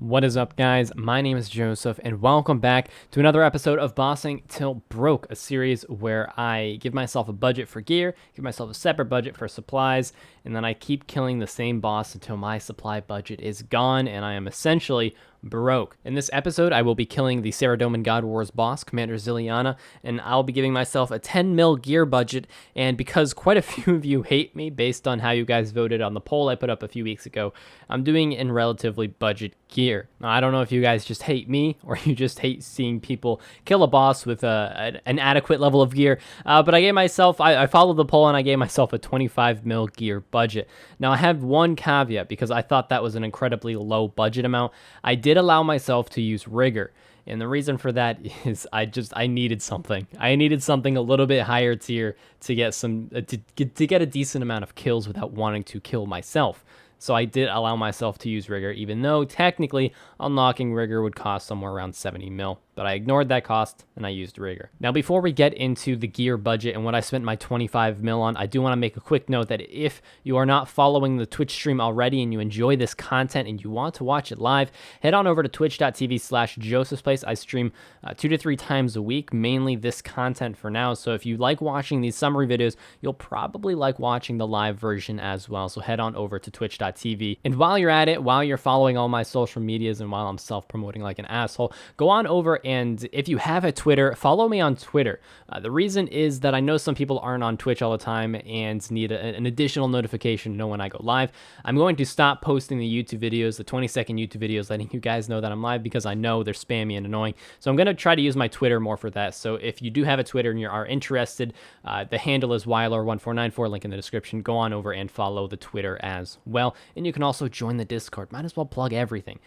What is up, guys? My name is Joseph, and welcome back to another episode of Bossing Till Broke, a series where I give myself a budget for gear, give myself a separate budget for supplies, and then I keep killing the same boss until my supply budget is gone, and I am essentially broke. In this episode, I will be killing the Sara God Wars boss, Commander Zilyana, and I'll be giving myself a 10 mil gear budget, and because quite a few of you hate me based on how you guys voted on the poll I put up a few weeks ago, I'm doing in relatively budget gear. Now, I don't know if you guys just hate me or you just hate seeing people kill a boss with an adequate level of gear, but I followed the poll and I gave myself a 25 mil gear budget. Now, I have one caveat because I thought that was an incredibly low budget amount. I did allow myself to use rigor. And the reason for that is I needed something. I needed something a little bit higher tier to get to get a decent amount of kills without wanting to kill myself. So I did allow myself to use rigor, even though technically unlocking rigor would cost somewhere around 70 mil. But I ignored that cost and I used rigor. Now, before we get into the gear budget and what I spent my 25 mil on, I do want to make a quick note that if you are not following the Twitch stream already and you enjoy this content and you want to watch it live, head on over to twitch.tv/JosephsPlace. I stream 2 to 3 times a week, mainly this content for now. So if you like watching these summary videos, you'll probably like watching the live version as well. So head on over to twitch.tv. And while you're at it, while you're following all my social medias and while I'm self-promoting like an asshole, go on over and if you have a Twitter, follow me on Twitter. The reason is that I know some people aren't on Twitch all the time and need an additional notification to know when I go live. I'm going to stop posting the YouTube videos, the 20-second YouTube videos, letting you guys know that I'm live because I know they're spammy and annoying. So I'm going to try to use my Twitter more for that. So if you do have a Twitter and you are interested, the handle is Wyler1494, link in the description. Go on over and follow the Twitter as well. And you can also join the Discord. Might as well plug everything.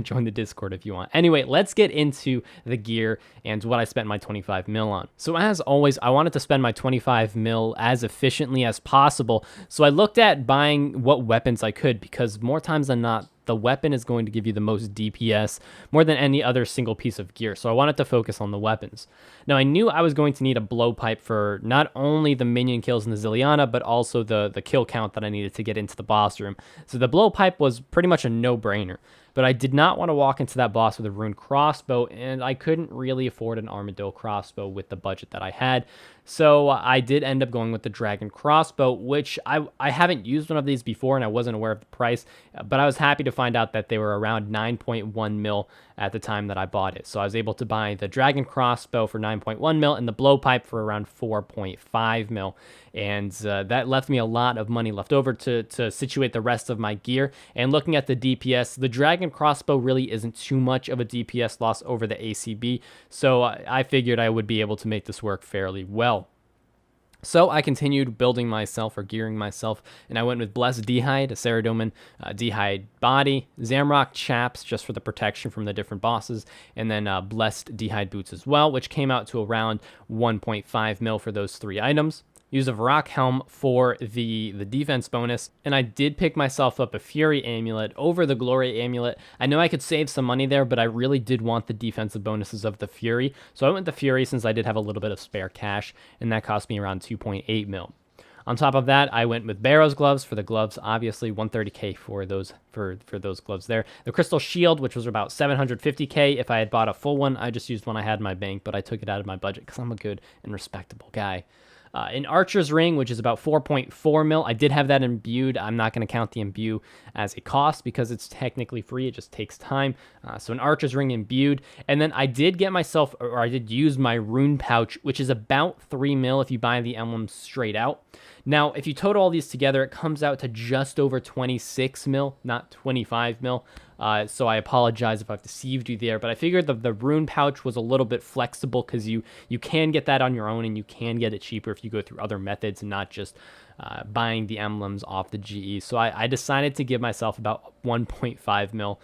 Join the Discord if you want. Anyway, let's get into the gear and what I spent my 25 mil on. So as always, I wanted to spend my 25 mil as efficiently as possible. So I looked at buying what weapons I could because more times than not, the weapon is going to give you the most DPS more than any other single piece of gear. So I wanted to focus on the weapons. Now I knew I was going to need a blowpipe for not only the minion kills in the Zilyana, but also the kill count that I needed to get into the boss room. So the blowpipe was pretty much a no-brainer. But I did not want to walk into that boss with a rune crossbow, and I couldn't really afford an armadillo crossbow with the budget that I had. So I did end up going with the dragon crossbow, which I haven't used one of these before, and I wasn't aware of the price, but I was happy to find out that they were around 9.1 mil at the time that I bought it. So I was able to buy the dragon crossbow for 9.1 mil and the blowpipe for around 4.5 mil. And that left me a lot of money left over to situate the rest of my gear. And looking at the DPS, the dragon crossbow really isn't too much of a DPS loss over the ACB. So I figured I would be able to make this work fairly well. So I continued building myself or gearing myself, and I went with Blessed D'hide, a Saradomin D'hide body, Zamrock chaps just for the protection from the different bosses, and then Blessed D'hide boots as well, which came out to around 1.5 mil for those 3 items. Use a Varrock helm for the defense bonus, and I did pick myself up a Fury amulet over the Glory amulet. I know I could save some money there, but I really did want the defensive bonuses of the Fury, so I went with the Fury since I did have a little bit of spare cash, and that cost me around 2.8 mil. On top of that, I went with Barrow's gloves for the gloves, obviously 130k for those gloves there. The Crystal Shield, which was about 750k. If I had bought a full one, I just used one I had in my bank, but I took it out of my budget because I'm a good and respectable guy. An Archer's Ring, which is about 4.4 mil. I did have that imbued. I'm not going to count the imbue as a cost because it's technically free. It just takes time. So an Archer's Ring imbued. And then I did get myself, or I did use my rune pouch, which is about 3 mil if you buy the emblems straight out. Now, if you total all these together, it comes out to just over 26 mil, not 25 mil. So I apologize if I've deceived you there, but I figured the rune pouch was a little bit flexible because you can get that on your own and you can get it cheaper if you go through other methods and not just buying the emblems off the GE. So I decided to give myself about 1.5 mil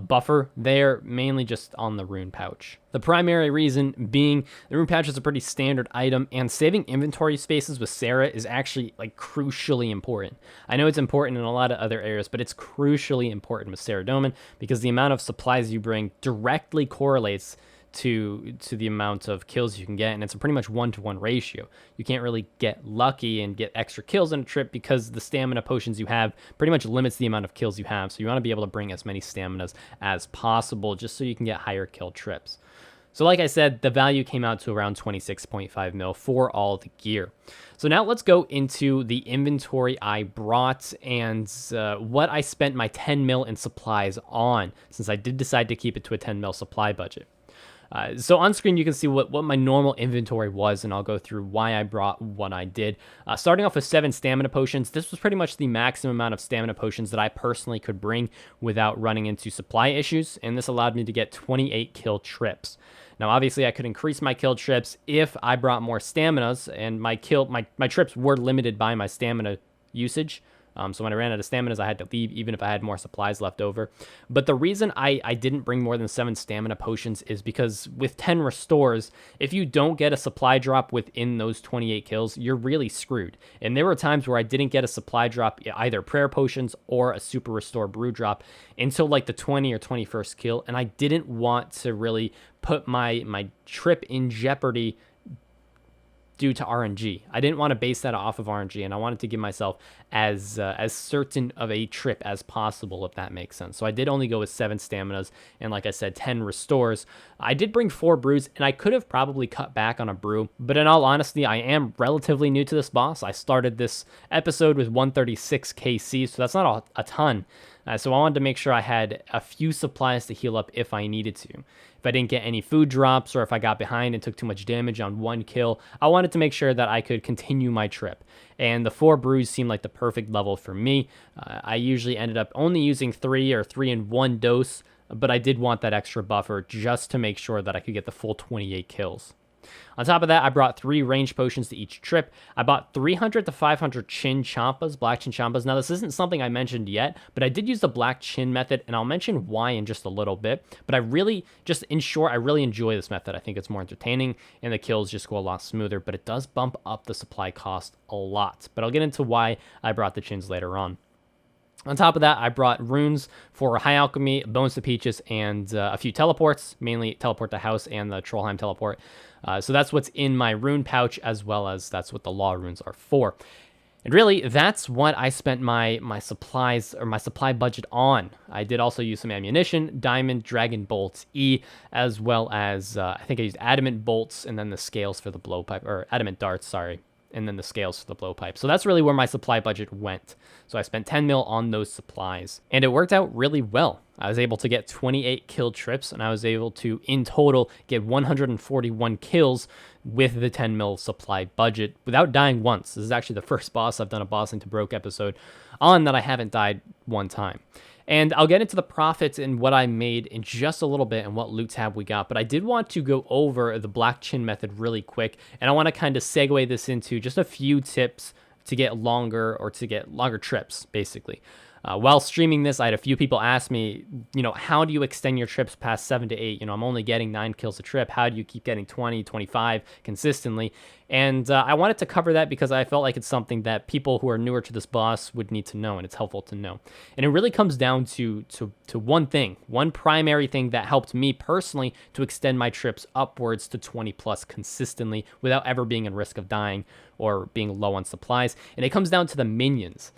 buffer there, mainly just on the rune pouch. The primary reason being the rune pouch is a pretty standard item, and saving inventory spaces with Sara is actually like crucially important. I know it's important in a lot of other areas, but it's crucially important with Saradomin because the amount of supplies you bring directly correlates to the amount of kills you can get, and it's a pretty much 1-to-1 ratio. You can't really get lucky and get extra kills in a trip because the stamina potions you have pretty much limits the amount of kills you have. So you want to be able to bring as many staminas as possible just so you can get higher kill trips. So like I said, the value came out to around 26.5 mil for all the gear. So now let's go into the inventory I brought and what I spent my 10 mil in supplies on, since I did decide to keep it to a 10 mil supply budget. So on screen, you can see what my normal inventory was, and I'll go through why I brought what I did. Starting off with 7 stamina potions. This was pretty much the maximum amount of stamina potions that I personally could bring without running into supply issues, and this allowed me to get 28 kill trips. Now, obviously, I could increase my kill trips if I brought more staminas, and my trips were limited by my stamina usage. So when I ran out of staminas, I had to leave, even if I had more supplies left over. But the reason I didn't bring more than 7 stamina potions is because with 10 restores, if you don't get a supply drop within those 28 kills, you're really screwed. And there were times where I didn't get a supply drop, either prayer potions or a super restore brew drop, until like the 20 or 21st kill. And I didn't want to really put my trip in jeopardy due to RNG. I didn't want to base that off of RNG, and I wanted to give myself as certain of a trip as possible, if that makes sense. So I did only go with 7 staminas, and like I said, 10 restores. I did bring 4 brews, and I could have probably cut back on a brew, but in all honesty, I am relatively new to this boss. I started this episode with 136 KC, so that's not a ton. So I wanted to make sure I had a few supplies to heal up if I needed to. If I didn't get any food drops, or if I got behind and took too much damage on one kill, I wanted to make sure that I could continue my trip. And the 4 brews seemed like the perfect level for me. I usually ended up only using 3 or 3 in 1 dose, but I did want that extra buffer just to make sure that I could get the full 28 kills. On top of that, I brought 3 range potions to each trip. I bought 300 to 500 chin champas, black chin champas. Now, this isn't something I mentioned yet, but I did use the black chin method, and I'll mention why in just a little bit. But I really, just in short, I really enjoy this method. I think it's more entertaining, and the kills just go a lot smoother, but it does bump up the supply cost a lot. But I'll get into why I brought the chins later on. On top of that, I brought runes for High Alchemy, Bones to Peaches, and a few teleports, mainly Teleport to House and the Trollheim teleport. So that's what's in my rune pouch, as well as that's what the Law runes are for. And really, that's what I spent my supplies, or my supply budget on. I did also use some ammunition, Diamond, Dragon Bolts, E, as well as, I think I used Adamant Bolts, and then the scales for the blowpipe, or Adamant Darts, sorry. And then the scales for the blowpipe. So that's really where my supply budget went. So I spent 10 mil on those supplies, and it worked out really well. I was able to get 28 kill trips, and I was able to, in total, get 141 kills with the 10 mil supply budget without dying once. This is actually the first boss I've done a Bossing to Broke episode on that I haven't died one time. And I'll get into the profits and what I made in just a little bit and what loot tab we got. But I did want to go over the black chin method really quick. And I want to kind of segue this into just a few tips to get longer trips, basically. While streaming this, I had a few people ask me, how do you extend your trips past 7 to 8? I'm only getting 9 kills a trip. How do you keep getting 20, 25 consistently? And I wanted to cover that because I felt like it's something that people who are newer to this boss would need to know, and it's helpful to know. And it really comes down to one thing, one primary thing that helped me personally to extend my trips upwards to 20 plus consistently without ever being in risk of dying or being low on supplies. And it comes down to the minions.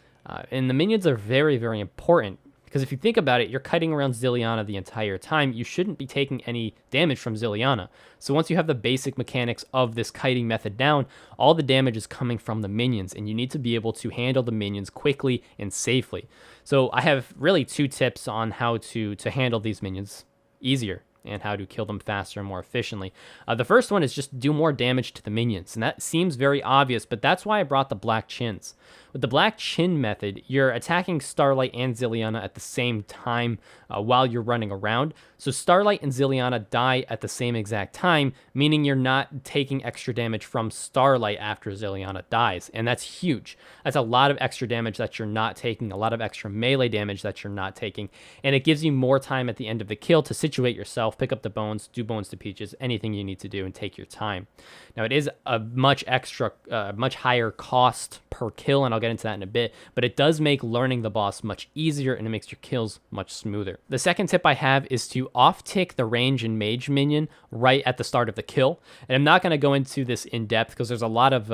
And the minions are very, very important, because if you think about it, you're kiting around Zilyana the entire time. You shouldn't be taking any damage from Zilyana. So once you have the basic mechanics of this kiting method down, all the damage is coming from the minions, and you need to be able to handle the minions quickly and safely. So I have really 2 tips on how to handle these minions easier and how to kill them faster and more efficiently. The first one is just do more damage to the minions, and that seems very obvious, but that's why I brought the black chins. With the black chin method, you're attacking Starlight and Zilyana at the same time while you're running around. So Starlight and Zilyana die at the same exact time, meaning you're not taking extra damage from Starlight after Zilyana dies, and that's huge. That's a lot of extra damage that you're not taking, a lot of extra melee damage that you're not taking, and it gives you more time at the end of the kill to situate yourself, pick up the bones, do Bones to Peaches, anything you need to do, and take your time. Now, it is a much higher cost per kill, and I'll get get into that in a bit, but it does make learning the boss much easier and it makes your kills much smoother. The second tip I have is to off-tick the range and mage minion right at the start of the kill. And I'm not going to go into this in depth because there's a lot of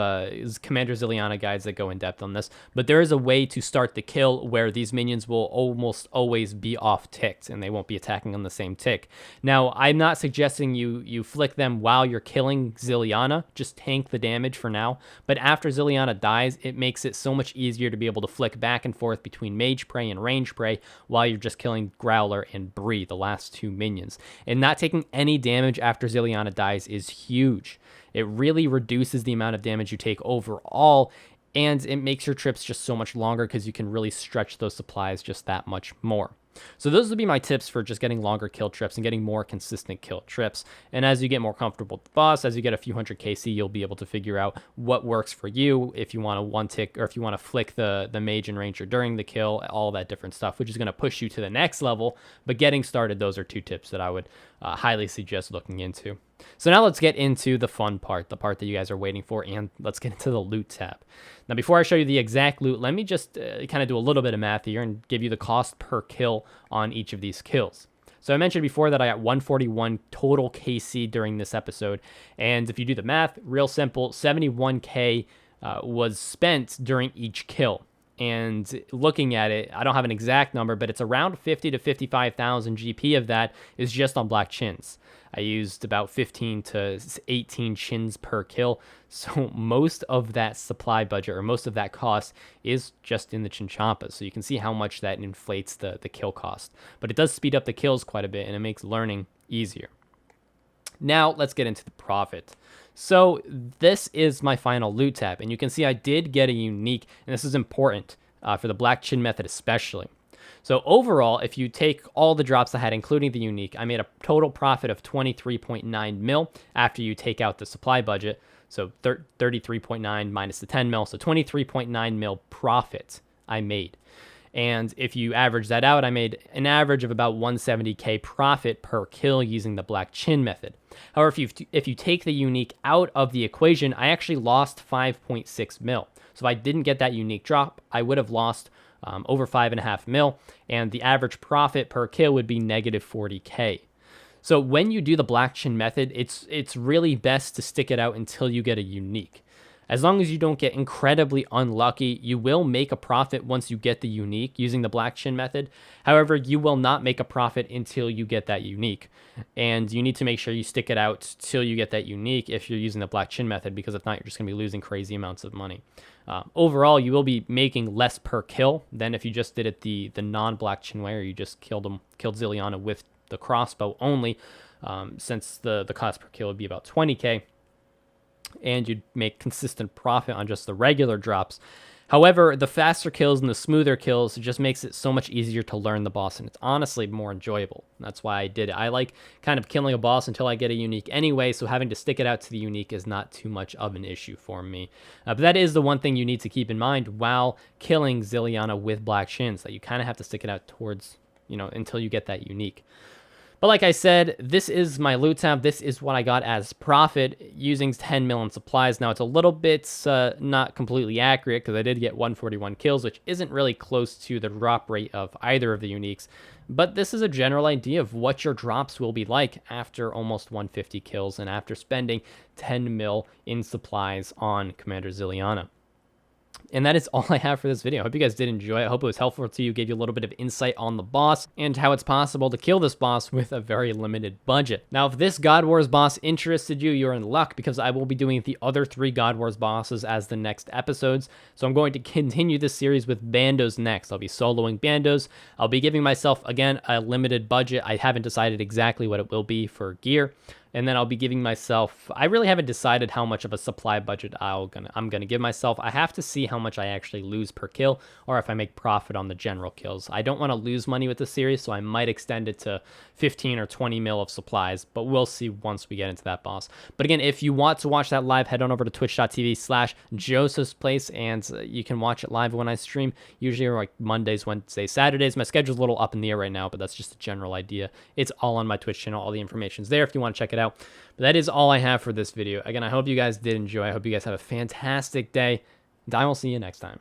Commander Zilyana guides that go in depth on this, but there is a way to start the kill where these minions will almost always be off-ticked and they won't be attacking on the same tick. Now, I'm not suggesting you flick them while you're killing Zilyana, just tank the damage for now, but after Zilyana dies, it makes it so much easier to be able to flick back and forth between Mage Prey and Range Prey while you're just killing Growler and Bree, the last two minions. And not taking any damage after Zilyana dies is huge. It really reduces the amount of damage you take overall, and it makes your trips just so much longer because you can really stretch those supplies just that much more. So those would be my tips for just getting longer kill trips and getting more consistent kill trips. And as you get more comfortable with the boss, as you get a few hundred KC, you'll be able to figure out what works for you, if you want to one tick or if you want to flick the mage and ranger during the kill, all that different stuff, which is going to push you to the next level. But getting started, those are 2 tips that I would highly suggest looking into. So now let's get into the fun part, the part that you guys are waiting for, and let's get into the loot tab. Now, before I show you the exact loot, let me just kind of do a little bit of math here and give you the cost per kill on each of these kills. So I mentioned before that I got 141 total KC during this episode, and if you do the math, real simple, 71k was spent during each kill. And looking at it, I don't have an exact number, but it's around 50 to 55,000 GP of that is just on black chins. I used about 15 to 18 chins per kill. So most of that supply budget or most of that cost is just in the chinchompas. So you can see how much that inflates the kill cost. But it does speed up the kills quite a bit and it makes learning easier. Now let's get into the profit. So this is my final loot tab, and you can see I did get a unique, and this is important for the black chin method especially. So overall, if you take all the drops I had, including the unique, I made a total profit of 23.9 mil after you take out the supply budget. So 33.9 minus the 10 mil, so 23.9 mil profit I made. And if you average that out, I made an average of about 170k profit per kill using the black chin method. However, if you take the unique out of the equation, I actually lost 5.6 mil. So if I didn't get that unique drop, I would have lost over 5.5 mil, and the average profit per kill would be negative 40k. So when you do the black chin method, it's really best to stick it out until you get a unique. As long as you don't get incredibly unlucky, you will make a profit once you get the unique using the black chin method. However, you will not make a profit until you get that unique. And you need to make sure you stick it out till you get that unique if you're using the black chin method, because if not, you're just going to be losing crazy amounts of money. Overall, you will be making less per kill than if you just did it the non-black chin way, or you just killed Zilyana with the crossbow only, since the cost per kill would be about 20k. And you'd make consistent profit on just the regular drops. However, the faster kills and the smoother kills, it just makes it so much easier to learn the boss, and it's honestly more enjoyable. That's why I did it. I like kind of killing a boss until I get a unique anyway, so having to stick it out to the unique is not too much of an issue for me. But that is the one thing you need to keep in mind while killing Zilyana with black chins, that you kind of have to stick it out towards, until you get that unique. But like I said, this is my loot tab. This is what I got as profit using 10 mil in supplies. Now, it's a little bit not completely accurate because I did get 141 kills, which isn't really close to the drop rate of either of the uniques. But this is a general idea of what your drops will be like after almost 150 kills and after spending 10 mil in supplies on Commander Zilyana. And that is all I have for this video. I hope you guys did enjoy it. I hope it was helpful to you, gave you a little bit of insight on the boss and how it's possible to kill this boss with a very limited budget. Now, if this God Wars boss interested you, you're in luck, because I will be doing the other 3 God Wars bosses as the next episodes. So I'm going to continue this series with Bandos next. I'll be soloing Bandos. I'll be giving myself, again, a limited budget. I haven't decided exactly what it will be for gear. And then I'll be giving myself, I really haven't decided how much of a supply budget I'm gonna give myself. I have to see how much I actually lose per kill, or if I make profit on the general kills. I don't want to lose money with the series, so I might extend it to 15 or 20 mil of supplies, but we'll see once we get into that boss. But again, if you want to watch that live, head on over to twitch.tv/JosephsPlace, and you can watch it live when I stream, usually like Mondays, Wednesdays, Saturdays. My schedule's a little up in the air right now, but that's just a general idea. It's all on my Twitch channel. All the information's there if you want to check it out. But that is all I have for this video. Again, I hope you guys did enjoy. I hope you guys have a fantastic day, and I will see you next time.